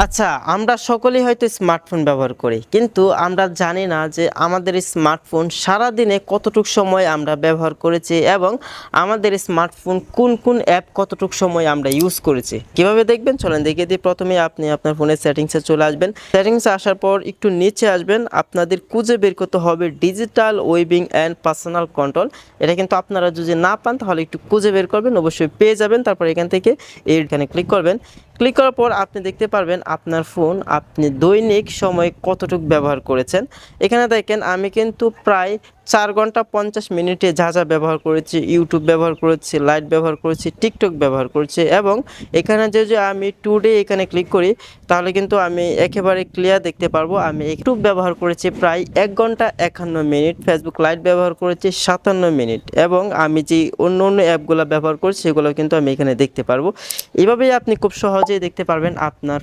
আচ্ছা, আমরা সকলেই হয়তো স্মার্টফোন ব্যবহার করি, কিন্তু আমরা জানি না যে আমাদের স্মার্টফোন সারাদিনে কতটুকু সময় আমরা ব্যবহার করেছি এবং আমাদের স্মার্টফোন কোন কোন অ্যাপ কতটুকু সময় আমরা ইউজ করেছি। কিভাবে দেখবেন চলেন দেখিয়ে দিই। প্রথমে আপনি আপনার ফোনের সেটিংসে চলে আসবেন। সেটিংসে আসার পর একটু নিচে আসবেন, আপনাদের খুঁজে বের করতে হবে ডিজিটাল ওয়েবিং অ্যান্ড পার্সোনাল কন্ট্রোল। এটা কিন্তু আপনারা যদি না পান তাহলে একটু খুঁজে বের করবেন, অবশ্যই পেয়ে যাবেন। তারপর এখান থেকে এইখানে ক্লিক করবেন। ক্লিক করার পর আপনি দেখতে পারবেন আপনার ফোন আপনি দৈনিক সময় কতটুকু ব্যবহার করেছেন। এখানে দেখেন আমি কিন্তু প্রায় 4 ঘন্টা 50 মিনিটে যা যা ব্যবহার করেছি, ইউটিউব ব্যবহার করেছি, লাইট ব্যবহার করেছি, টিকটক ব্যবহার করেছি এবং এখানে যে আমি টুডে এখানে ক্লিক করি তাহলে কিন্তু আমি একেবারে ক্লিয়ার দেখতে পারবো আমি ইউটিউব ব্যবহার করেছি প্রায় 1 ঘন্টা 51 মিনিট, ফেসবুক লাইট ব্যবহার করেছি 57 মিনিট এবং আমি যে অন্য অন্য অ্যাপগুলো ব্যবহার করছি সেগুলো কিন্তু আমি এখানে দেখতে পারবো। এভাবেই আপনি খুব সহজেই দেখতে পারবেন আপনার